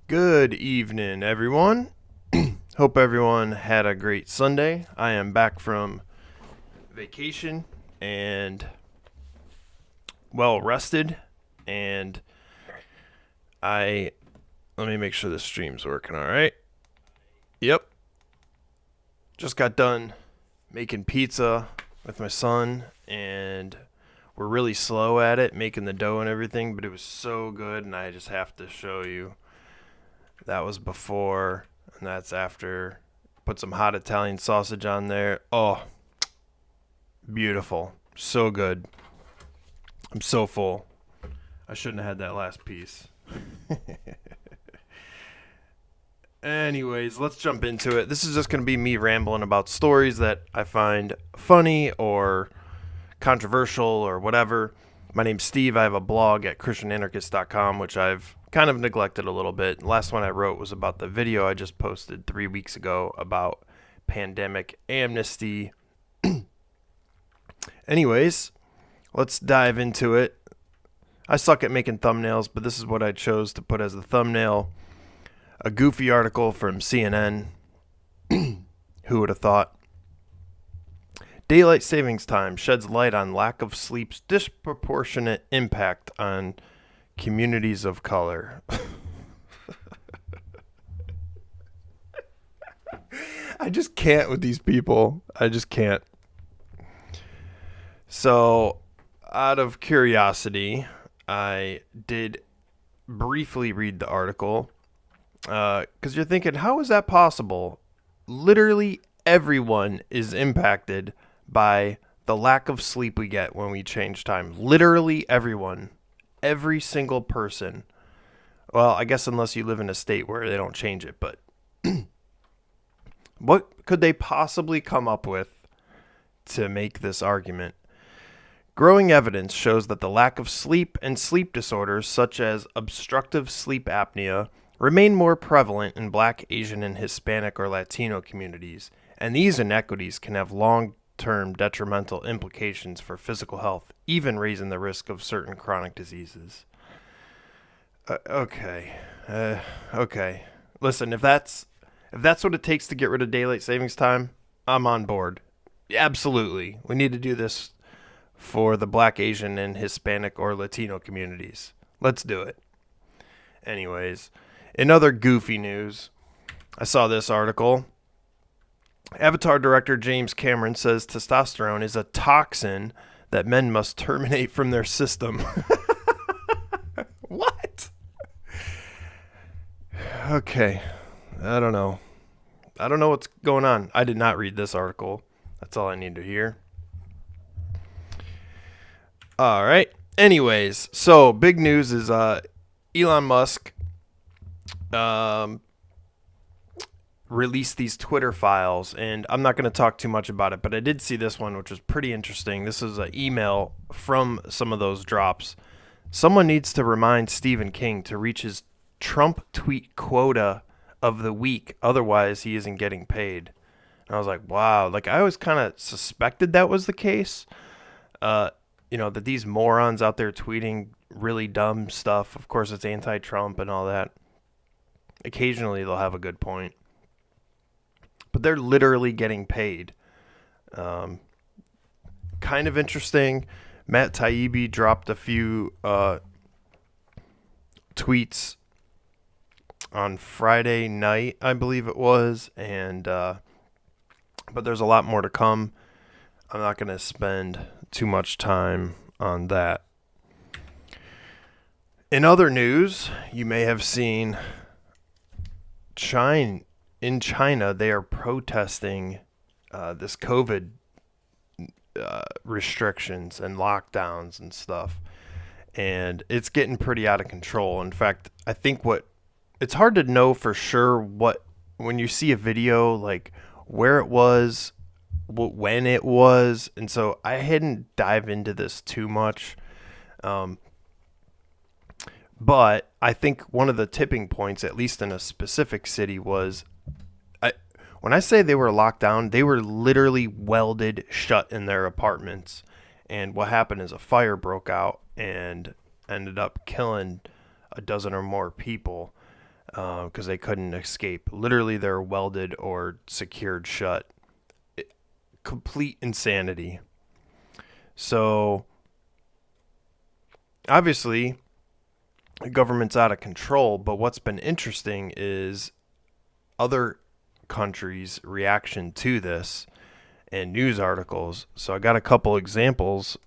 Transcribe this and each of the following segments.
Good evening, everyone. Hope everyone had a great Sunday. I am back from vacation and well rested. And I let me make sure the stream's working all right. Yep. Just got done making pizza with my son, and we're really slow at it, making the dough and everything, but it was so good, and I just have to show you. That was before, and that's after. Put some hot Italian sausage on there. Oh, beautiful. So good. I'm so full. I shouldn't have had that last piece. Anyways, let's jump into it. This is just going to be me rambling about stories that I find funny or controversial or whatever. My name's Steve. I have a blog at christiananarchist.com, which I've kind of neglected a little bit. The last one I wrote was about the video I just posted 3 weeks ago about pandemic amnesty. Anyways, let's dive into it. I suck at making thumbnails, but this is what I chose to put as the thumbnail. A goofy article from CNN. Who would have thought? Daylight savings time sheds light on lack of sleep's disproportionate impact on communities of color. I just can't with these people. I just can't. So, out of curiosity, I did briefly read the article. Because you're thinking, how is that possible? Literally everyone is impacted by the lack of sleep we get when we change time. Literally everyone. Every single person. Well, I guess unless you live in a state where they don't change it, but what could they possibly come up with to make this argument? Growing evidence shows that the lack of sleep and sleep disorders such as obstructive sleep apnea remain more prevalent in Black, Asian, and Hispanic or Latino communities, and these inequities can have long-term detrimental implications for physical health, even raising the risk of certain chronic diseases. Okay. Listen, if that's what it takes to get rid of daylight savings time, I'm on board. Absolutely, we need to do this for the Black, Asian, and Hispanic or Latino communities. Let's do it. Anyways, in other goofy news, I saw this article. Avatar director James Cameron says testosterone is a toxin that men must terminate from their system. What? Okay. I don't know. I don't know what's going on. I did not read this article. That's all I need to hear. All right. Anyways, so big news is Elon Musk released these Twitter files, and I'm not going to talk too much about it, but I did see this one, which was pretty interesting. This is an email from some of those drops. Someone needs to remind Stephen King to reach his Trump tweet quota of the week, otherwise he isn't getting paid. And I was like, wow. Like, I always kind of suspected that was the case. That these morons out there tweeting really dumb stuff. Of course, it's anti-Trump and all that. Occasionally, they'll have a good point. But they're literally getting paid. Kind of interesting. Matt Taibbi dropped a few tweets on Friday night, I believe it was. But there's a lot more to come. I'm not going to spend too much time on that. In other news, you may have seen in China, they are protesting this COVID restrictions and lockdowns and stuff. And it's getting pretty out of control. In fact, I think it's hard to know for sure when you see a video, like where it was, when it was. And so I hadn't dive into this too much. But I think one of the tipping points, at least in a specific city, was when I say they were locked down, they were literally welded shut in their apartments. And what happened is a fire broke out and ended up killing a dozen or more people. because they couldn't escape. Literally, they're welded or secured shut. Complete insanity. So, obviously, the government's out of control, but what's been interesting is other countries' reaction to this and news articles. So I got a couple examples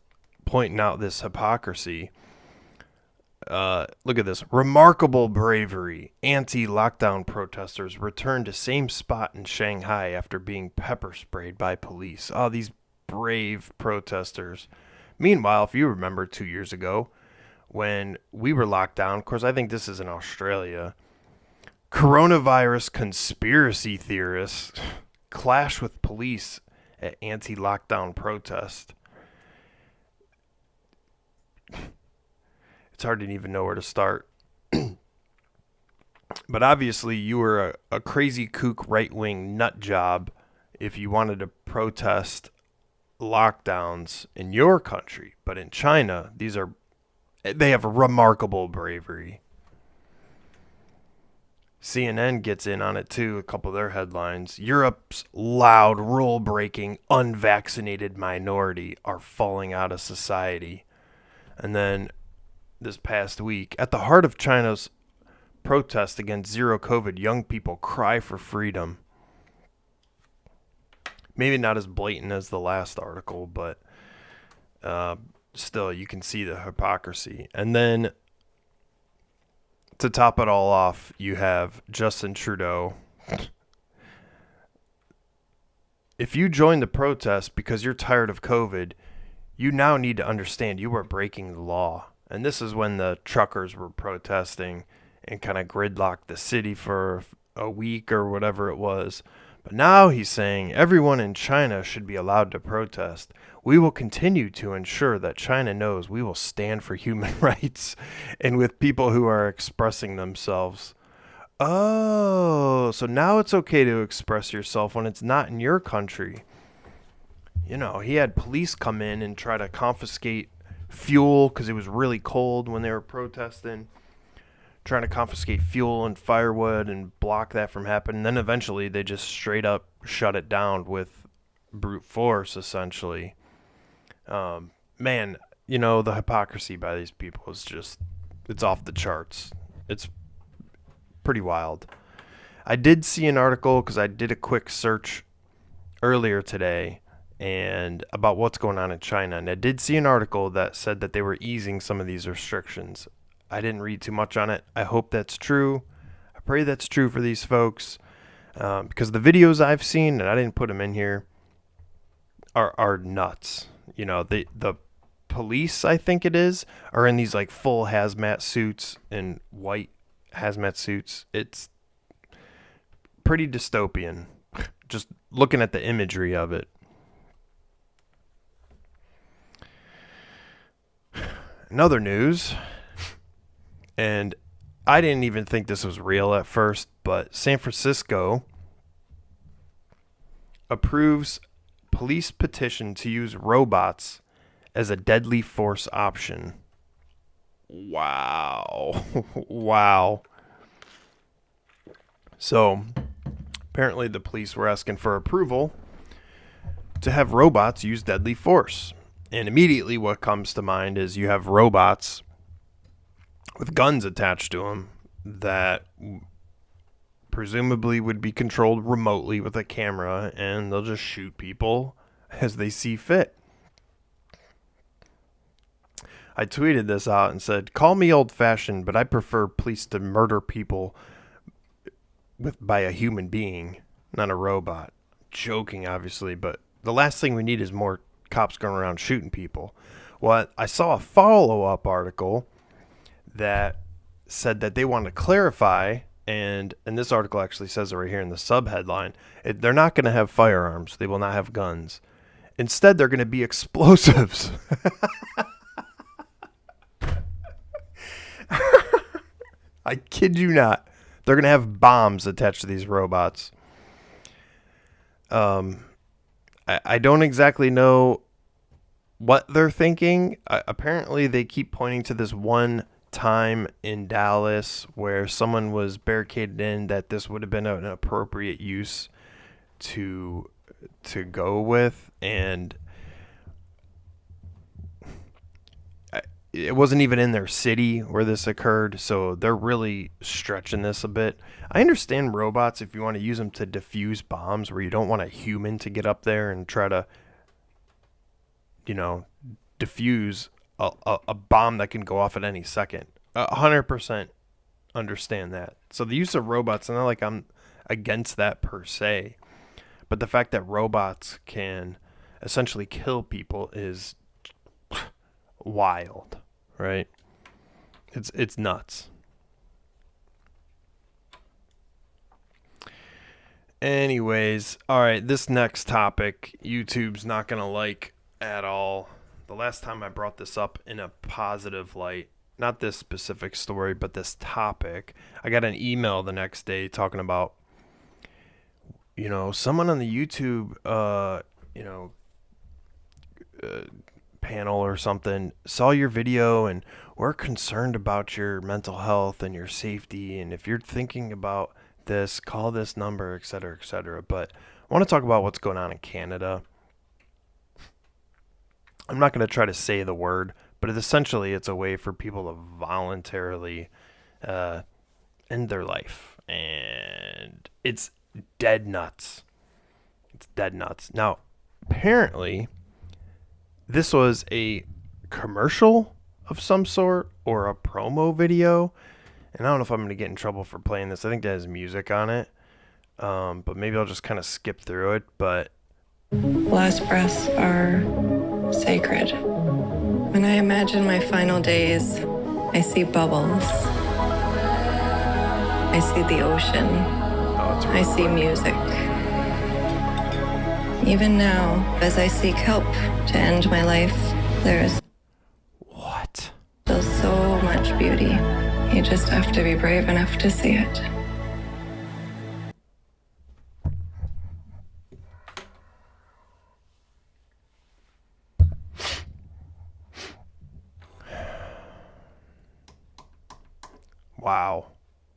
pointing out this hypocrisy. Look at this. Remarkable bravery. Anti-lockdown protesters return to same spot in Shanghai after being pepper sprayed by police. Oh, these brave protesters. Meanwhile, if you remember 2 years ago when we were locked down, of course, I think this is in Australia, coronavirus conspiracy theorists clash with police at anti-lockdown protest. It's hard to even know where to start. But obviously, you were a crazy kook right-wing nut job if you wanted to protest lockdowns in your country. But in China, they have remarkable bravery. CNN gets in on it too, a couple of their headlines. Europe's loud, rule-breaking, unvaccinated minority are falling out of society. And then this past week, at the heart of China's protest against zero COVID, young people cry for freedom. Maybe not as blatant as the last article, but still, you can see the hypocrisy. And then to top it all off, you have Justin Trudeau. If you join the protest because you're tired of COVID, you now need to understand you are breaking the law. And this is when the truckers were protesting and kind of gridlocked the city for a week or whatever it was. But now he's saying everyone in China should be allowed to protest. We will continue to ensure that China knows we will stand for human rights and with people who are expressing themselves. Oh, so now it's okay to express yourself when it's not in your country. You know, he had police come in and try to confiscate fuel because it was really cold when they were protesting, trying to confiscate fuel and firewood and block that from happening. Then eventually they just straight up shut it down with brute force, essentially. Man, you know, the hypocrisy by these people is just, it's off the charts. It's pretty wild. I did see an article because I did a quick search earlier today and about what's going on in China. And I did see an article that said that they were easing some of these restrictions. I didn't read too much on it. I hope that's true. I pray that's true for these folks because the videos I've seen, and I didn't put them in here, are nuts. You know, the police, I think it is, are in these like full hazmat suits and white hazmat suits. It's pretty dystopian. Just looking at the imagery of it. In other news, and I didn't even think this was real at first, but San Francisco approves police petition to use robots as a deadly force option. Wow. Wow. So, apparently the police were asking for approval to have robots use deadly force. And immediately what comes to mind is you have robots with guns attached to them that presumably would be controlled remotely with a camera, and they'll just shoot people as they see fit. I tweeted this out and said, call me old-fashioned, but I prefer police to murder people by a human being, not a robot. Joking, obviously, but the last thing we need is more cops going around shooting people. Well, I saw a follow-up article that said that they want to clarify, and this article actually says it right here in the sub-headline, they're not going to have firearms. They will not have guns. Instead, they're going to be explosives. I kid you not. They're going to have bombs attached to these robots. I don't exactly know what they're thinking. Apparently, they keep pointing to this one time in Dallas where someone was barricaded in that this would have been an appropriate use to go with, and it wasn't even in their city where this occurred, so they're really stretching this a bit. I understand robots if you want to use them to defuse bombs where you don't want a human to get up there and try to, defuse a bomb that can go off at any second. 100% understand that. So the use of robots, not like I'm against that per se, but the fact that robots can essentially kill people is wild, right? It's nuts. Anyways, all right, this next topic, YouTube's not going to like at all. The last time I brought this up in a positive light, not this specific story, but this topic, I got an email the next day talking about, someone on the YouTube, panel or something saw your video and we're concerned about your mental health and your safety. And if you're thinking about this, call this number, et cetera, et cetera. But I want to talk about what's going on in Canada. I'm not going to try to say the word, but essentially it's a way for people to voluntarily end their life. And it's dead nuts. It's dead nuts. Now, apparently, this was a commercial of some sort or a promo video. And I don't know if I'm going to get in trouble for playing this. I think that has music on it. But maybe I'll just kind of skip through it. But last breaths are sacred. When I imagine my final days, I see bubbles. I see the ocean. I see music. Even now, as I seek help to end my life, there is what? still so much beauty. You just have to be brave enough to see it.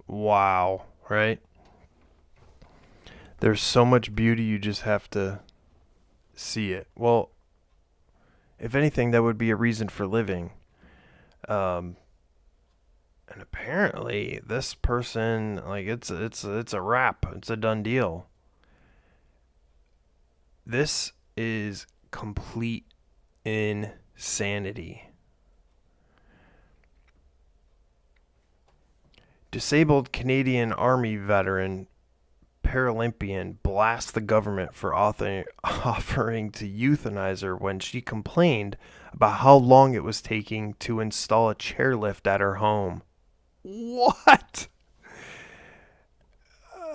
Wow, right? There's so much beauty, you just have to see it. Well, if anything, that would be a reason for living. And apparently, this person, like, it's a wrap. It's a done deal. This is complete insanity. Disabled Canadian Army veteran Paralympian blasts the government for offering to euthanize her when she complained about how long it was taking to install a chairlift at her home. What?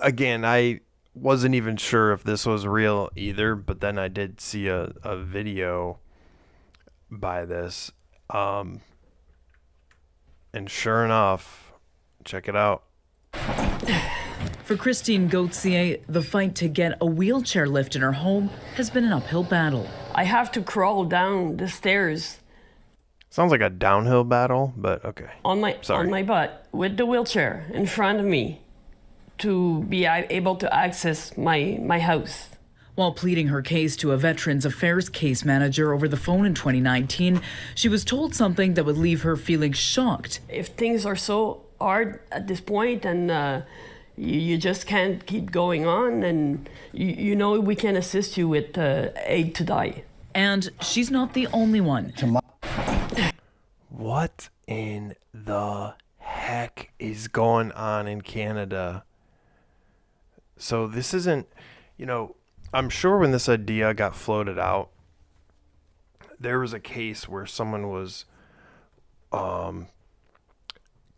Again, I wasn't even sure if this was real either, but then I did see a video by this. And sure enough, check it out. For Christine Gauthier, the fight to get a wheelchair lift in her home has been an uphill battle. I have to crawl down the stairs. Sounds like a downhill battle, but okay. On my butt with the wheelchair in front of me to be able to access my house. While pleading her case to a Veterans Affairs case manager over the phone in 2019, she was told something that would leave her feeling shocked. If things are so hard at this point and you just can't keep going on, and we can assist you with aid to die. And she's not the only one. What in the heck is going on in Canada? So this isn't, I'm sure when this idea got floated out, there was a case where someone was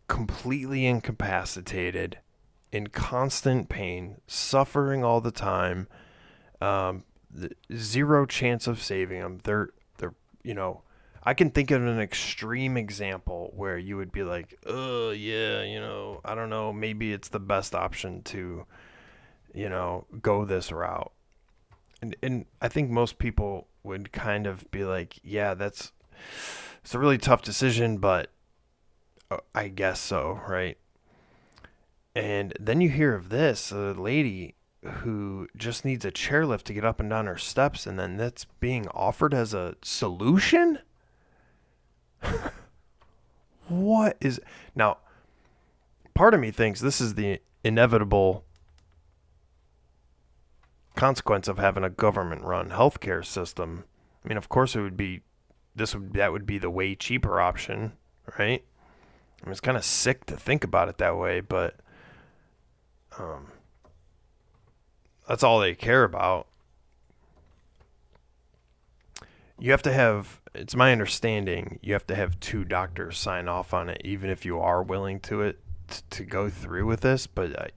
completely incapacitated, in constant pain, suffering all the time, zero chance of saving them. They're I can think of an extreme example where you would be like, oh yeah, I don't know, maybe it's the best option to, go this route. And I think most people would kind of be like, yeah, it's a really tough decision, but I guess so, right? And then you hear of this, a lady who just needs a chairlift to get up and down her steps, and then that's being offered as a solution? What is... Now, part of me thinks this is the inevitable consequence of having a government-run healthcare system. I mean, of course it would be... that would be the way cheaper option, right? I mean, it's kind of sick to think about it that way, but that's all they care about. You have to have, it's my understanding, you have to have 2 doctors sign off on it, even if you are willing to go through with this. But,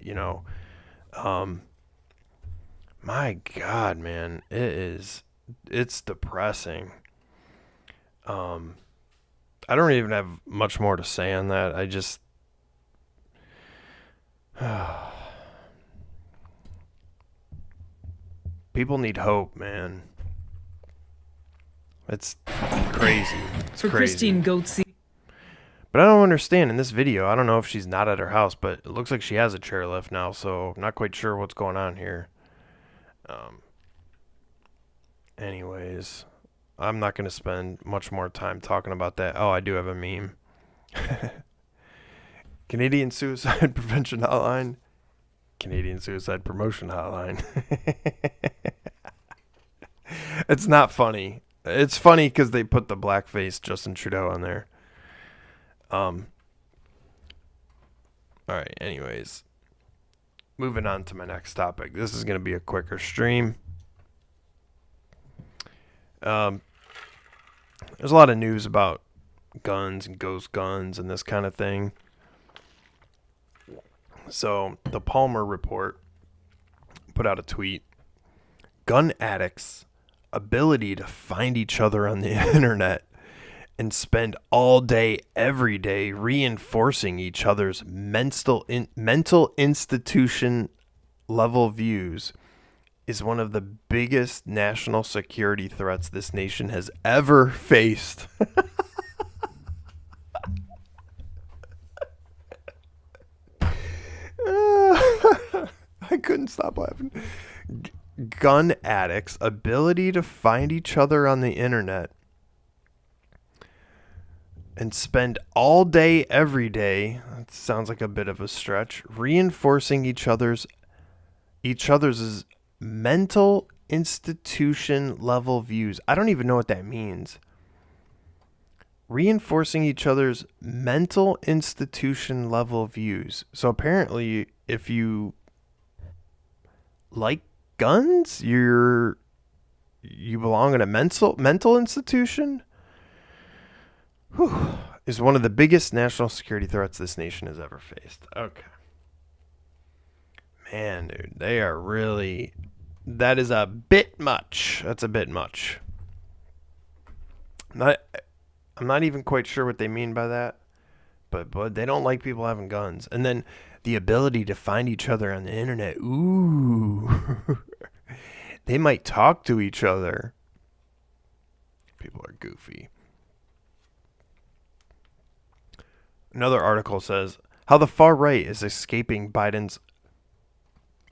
my God, man, it's depressing. I don't even have much more to say on that. I just, people need hope, man. It's crazy. It's For crazy. Christine Goetze. But I don't understand in this video. I don't know if she's not at her house, but it looks like she has a chairlift now, so I'm not quite sure what's going on here. Anyways, I'm not going to spend much more time talking about that. Oh, I do have a meme. Canadian Suicide Prevention Hotline. Canadian Suicide Promotion Hotline. It's not funny. It's funny because they put the blackface Justin Trudeau on there. Alright, anyways. Moving on to my next topic. This is going to be a quicker stream. There's a lot of news about guns and ghost guns and this kind of thing. So, the Palmer Report put out a tweet. Gun addicts' ability to find each other on the internet and spend all day, every day, reinforcing each other's mental institution level views is one of the biggest national security threats this nation has ever faced. I couldn't stop laughing. Gun addicts' ability to find each other on the internet and spend all day, every day, that sounds like a bit of a stretch, reinforcing each other's mental institution level views. I don't even know what that means. Reinforcing each other's mental institution level views. So apparently, if you like guns, you belong in a mental institution. Whew, is one of the biggest national security threats this nation has ever faced. Okay. Man, dude, they are really... That is a bit much. That's a bit much. I'm not even quite sure what they mean by that. But they don't like people having guns. And then the ability to find each other on the internet. Ooh. They might talk to each other. People are goofy. Another article says how the far right is escaping Biden's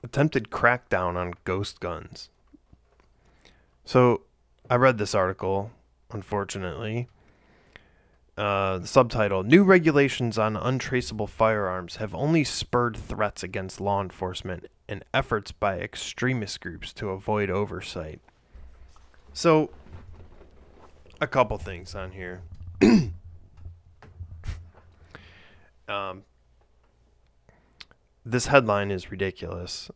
attempted crackdown on ghost guns. So I read this article, unfortunately. The subtitle, New regulations on untraceable firearms have only spurred threats against law enforcement and efforts by extremist groups to avoid oversight. So, a couple things on here. This headline is ridiculous.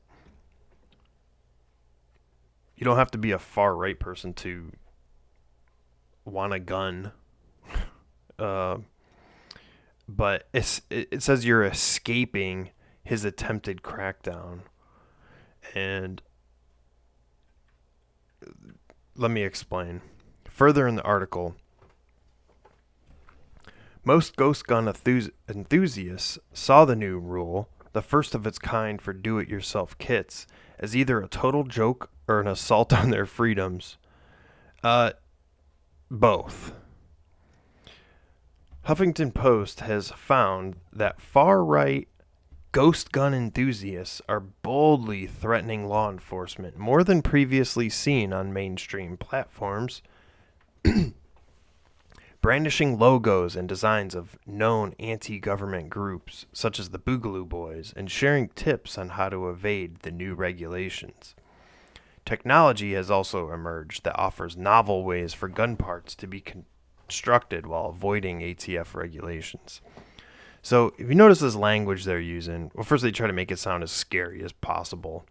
You don't have to be a far right person to want a gun. But it says you're escaping his attempted crackdown. And let me explain. Further in the article, most ghost gun enthusiasts saw the new rule, the first of its kind for do-it-yourself kits, as either a total joke or an assault on their freedoms. Both. Huffington Post has found that far-right ghost gun enthusiasts are boldly threatening law enforcement more than previously seen on mainstream platforms, brandishing logos and designs of known anti-government groups such as the Boogaloo Boys and sharing tips on how to evade the new regulations. Technology has also emerged that offers novel ways for gun parts to be constructed while avoiding ATF regulations. So if you notice this language they're using, well, first they try to make it sound as scary as possible.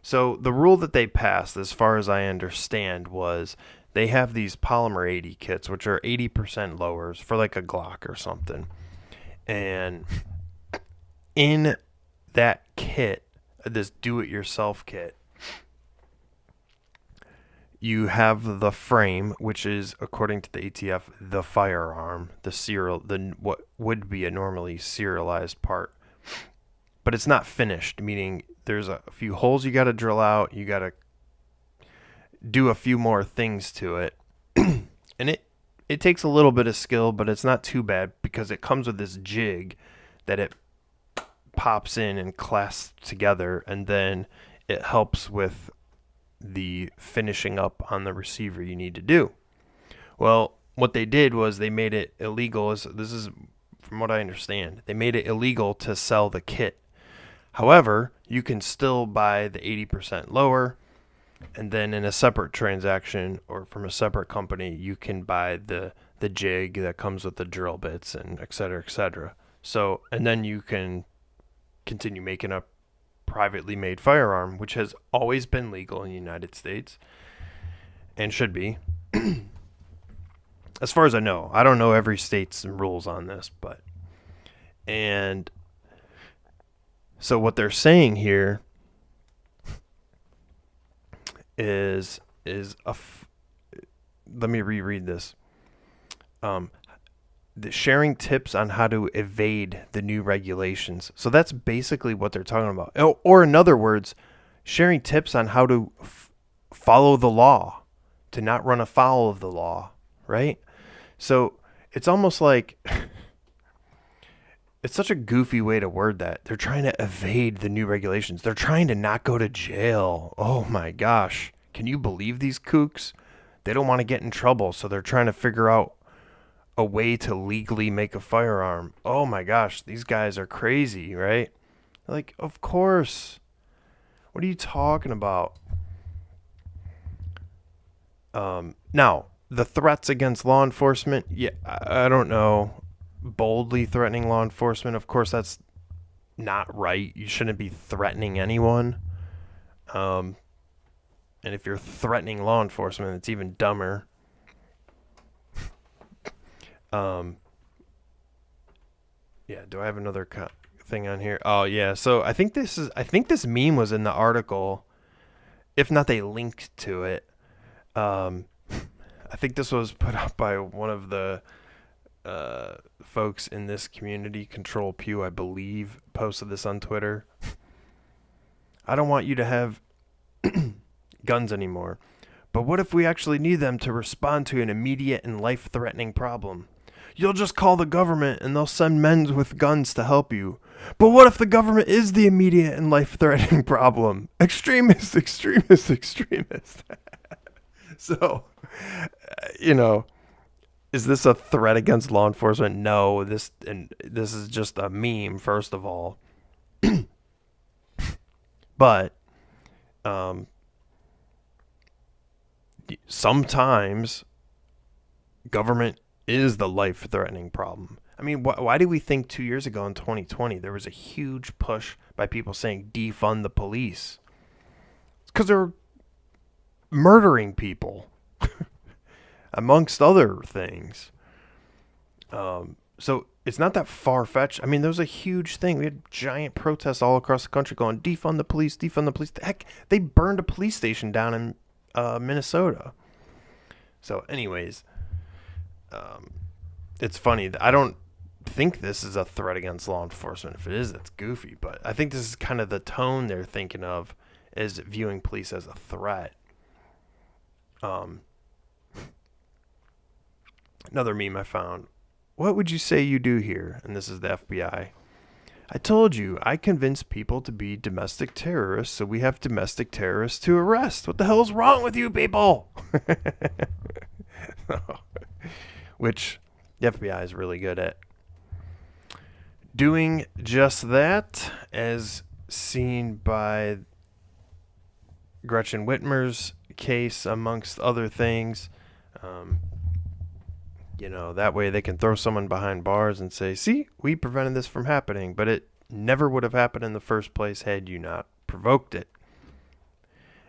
So the rule that they passed, as far as I understand, was they have these polymer 80 kits, which are 80% lowers for like a Glock or something. And in that kit, this do-it-yourself kit, you have the frame, which is, according to the ATF, the firearm, what would be a normally serialized part. But it's not finished, meaning there's a few holes you got to drill out. You got to do a few more things to it. And it takes a little bit of skill, but it's not too bad because it comes with this jig that it pops in and clasps together, and then it helps with the finishing up on the receiver you need to do. Well, what they did was they made it illegal. This is from what I understand. They made it illegal to sell the kit. However, you can still buy the 80% lower, and then in a separate transaction or from a separate company, you can buy the jig that comes with the drill bits and et cetera, et cetera. So, and then you can continue making a privately made firearm, which has always been legal in the United States and should be. As far as I know. I don't know every state's rules on this, but and so what they're saying here is let me reread this. The sharing tips on how to evade the new regulations. So that's basically what they're talking about. Or in other words, sharing tips on how to follow the law, to not run afoul of the law, right? So it's almost like it's such a goofy way to word that. They're trying to evade the new regulations. They're trying to not go to jail. Oh my gosh. Can you believe these kooks? They don't want to get in trouble, so they're trying to figure out a way to legally make a firearm. Oh my gosh, these guys are crazy, right? Like, of course. What are you talking about? Now, the threats against law enforcement, yeah, I don't know. Boldly threatening law enforcement, of course, that's not right. You shouldn't be threatening anyone. And if you're threatening law enforcement, it's even dumber. Yeah, do I have another thing on here? Oh yeah, so I think this meme was in the article. If not, they linked to it. I think this was put up by one of the folks in this community, Control Pew, I believe, posted this on Twitter. I don't want you to have guns anymore, but what if we actually need them to respond to an immediate and life-threatening problem? You'll just call the government and they'll send men with guns to help you. But what if the government is the immediate and life-threatening problem? Extremist. So, is this a threat against law enforcement? No, this is just a meme, first of all. But sometimes government is the life-threatening problem. I mean, why do we think 2 years ago in 2020 there was a huge push by people saying defund the police? It's because they're murdering people, amongst other things. So it's not that far-fetched. I mean, there was a huge thing. We had giant protests all across the country going, defund the police, defund the police. Heck, they burned a police station down in Minnesota. So anyways, it's funny. I don't think this is a threat against law enforcement. If it is, that's goofy. But I think this is kind of the tone they're thinking of, is viewing police as a threat. Another meme I found. What would you say you do here? And this is the FBI. I told you, I convince people to be domestic terrorists, so we have domestic terrorists to arrest. What the hell is wrong with you people? Which the FBI is really good at doing just that, as seen by Gretchen Whitmer's case, amongst other things. That way they can throw someone behind bars and say, see, we prevented this from happening, but it never would have happened in the first place had you not provoked it.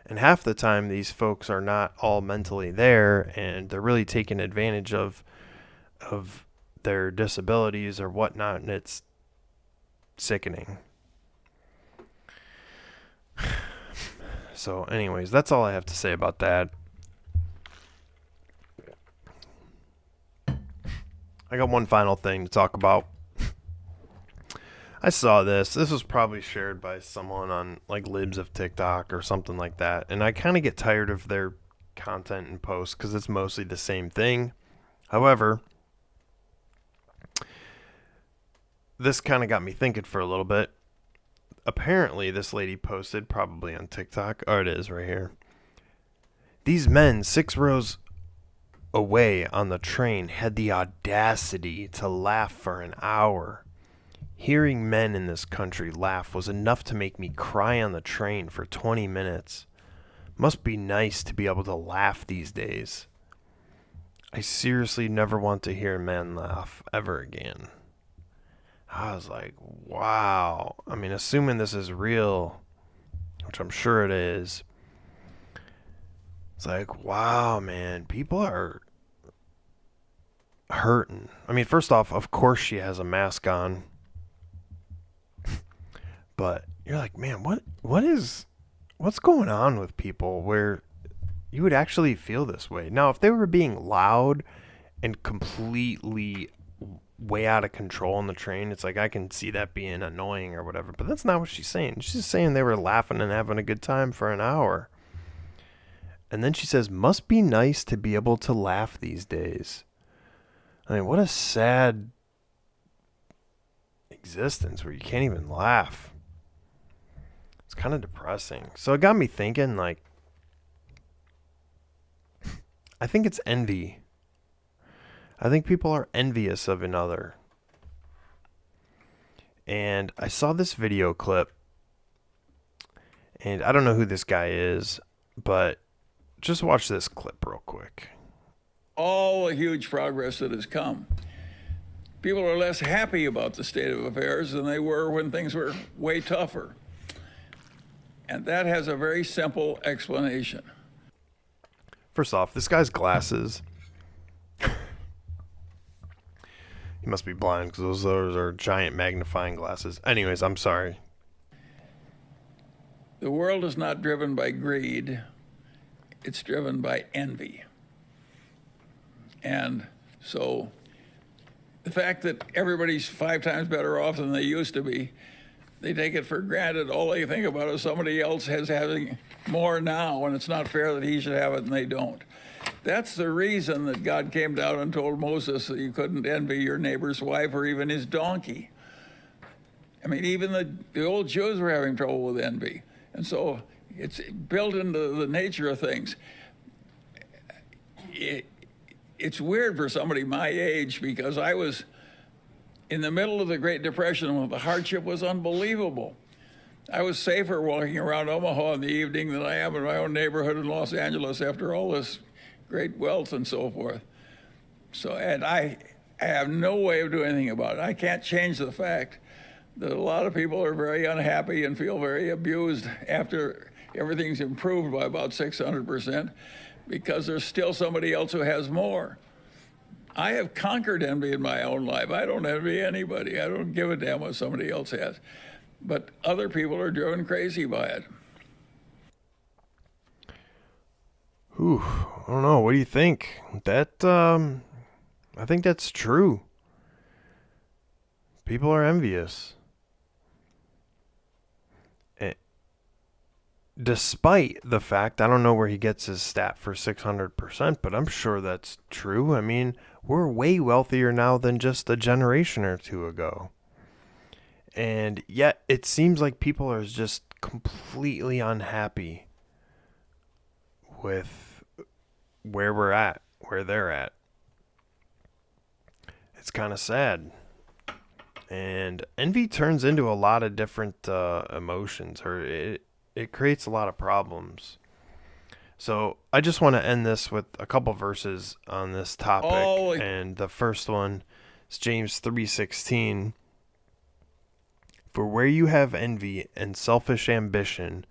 And half the time, these folks are not all mentally there, and they're really taking advantage of their disabilities or whatnot, and it's sickening. So anyways, that's all I have to say about that. I got one final thing to talk about. I saw this. This was probably shared by someone on like Libs of TikTok or something like that. And I kind of get tired of their content and posts because it's mostly the same thing. However, this kind of got me thinking for a little bit. Apparently, this lady posted, probably on TikTok. Oh, it is right here. These men 6 rows away on the train had the audacity to laugh for an hour. Hearing men in this country laugh was enough to make me cry on the train for 20 minutes. Must be nice to be able to laugh these days. I seriously never want to hear men laugh ever again. I was like, wow. I mean, assuming this is real, which I'm sure it is, it's like, wow, man, people are hurting. I mean, first off, of course she has a mask on. But you're like, man, what's going on with people where you would actually feel this way? Now, if they were being loud and completely way out of control on the train, it's like I can see that being annoying or whatever. But that's not what she's saying. She's saying they were laughing and having a good time for an hour. And then she says, must be nice to be able to laugh these days. I mean, what a sad existence where you can't even laugh. It's kind of depressing. So it got me thinking, like, I think it's envy. I think people are envious of another. And I saw this video clip, and I don't know who this guy is, but just watch this clip real quick. All the huge progress that has come. People are less happy about the state of affairs than they were when things were way tougher. And that has a very simple explanation. First off, this guy's glasses. He must be blind because those are giant magnifying glasses. Anyways, I'm sorry. The world is not driven by greed. It's driven by envy. And so the fact that everybody's 5 times better off than they used to be, they take it for granted. All they think about is somebody else having more now, and it's not fair that he should have it and they don't. That's the reason that God came down and told Moses that you couldn't envy your neighbor's wife or even his donkey. I mean, even the old Jews were having trouble with envy. And so it's built into the nature of things. It's weird for somebody my age because I was in the middle of the Great Depression when the hardship was unbelievable. I was safer walking around Omaha in the evening than I am in my own neighborhood in Los Angeles after all this great wealth and so forth. So, and I have no way of doing anything about it. I can't change the fact that a lot of people are very unhappy and feel very abused after everything's improved by about 600% because there's still somebody else who has more. I have conquered envy in my own life. I don't envy anybody. I don't give a damn what somebody else has. But other people are driven crazy by it. Ooh, I don't know. What do you think? I think that's true. People are envious. Despite the fact, I don't know where he gets his stat for 600%, but I'm sure that's true. I mean, we're way wealthier now than just a generation or two ago. And yet it seems like people are just completely unhappy with where we're at, where they're at. It's kind of sad. And envy turns into a lot of different emotions, or it creates a lot of problems. So I just want to end this with a couple verses on this topic. And the first one is James 3:16. For where you have envy and selfish ambition,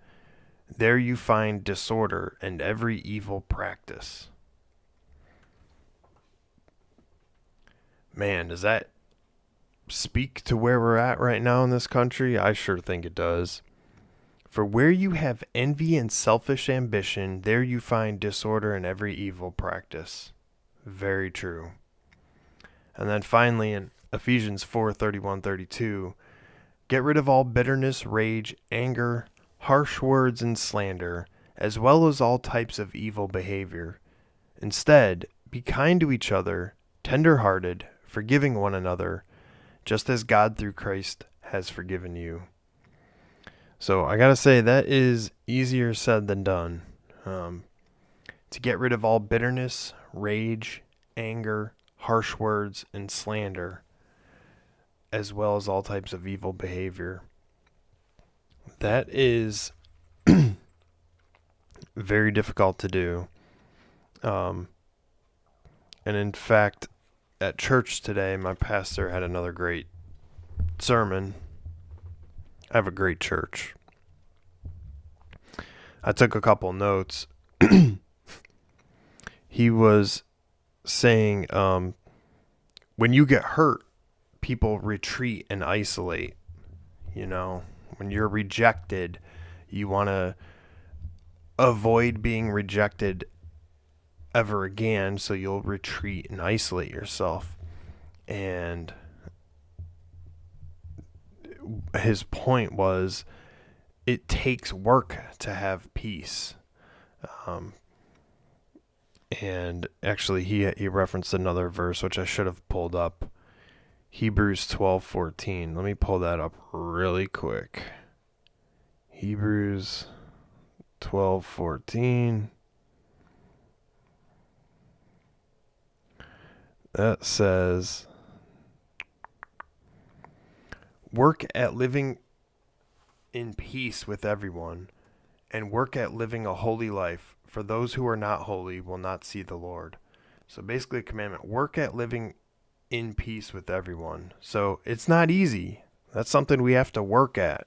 there you find disorder and every evil practice. Man, does that speak to where we're at right now in this country? I sure think it does. For where you have envy and selfish ambition, there you find disorder and every evil practice. Very true. And then finally in Ephesians 4:31-32, get rid of all bitterness, rage, anger, harsh words, and slander, as well as all types of evil behavior. Instead, be kind to each other, tender-hearted, forgiving one another, just as God through Christ has forgiven you. So I gotta say, that is easier said than done. To get rid of all bitterness, rage, anger, harsh words, and slander, as well as all types of evil behavior. That is very difficult to do. And in fact, at church today, my pastor had another great sermon. I have a great church. I took a couple notes. He was saying, when you get hurt, people retreat and isolate. You know, when you're rejected, you want to avoid being rejected ever again, so you'll retreat and isolate yourself. And his point was, it takes work to have peace. And actually he referenced another verse which I should have pulled up, Hebrews 12:14. Let me pull that up really quick. Hebrews 12:14. That says, work at living in peace with everyone, and work at living a holy life, for those who are not holy will not see the Lord. So basically a commandment, work at living in peace with everyone. So it's not easy. That's something we have to work at,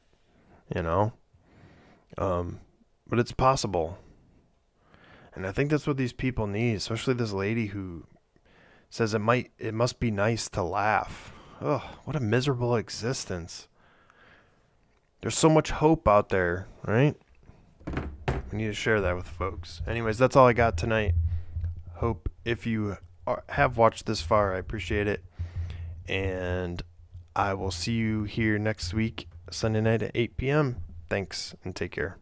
you know. But it's possible. And I think that's what these people need, especially this lady who says it must be nice to laugh. Ugh, what a miserable existence. There's so much hope out there, right? We need to share that with folks. Anyways, that's all I got tonight. Hope if you have watched this far, I appreciate it. And I will see you here next week, Sunday night at 8 p.m. Thanks, and take care.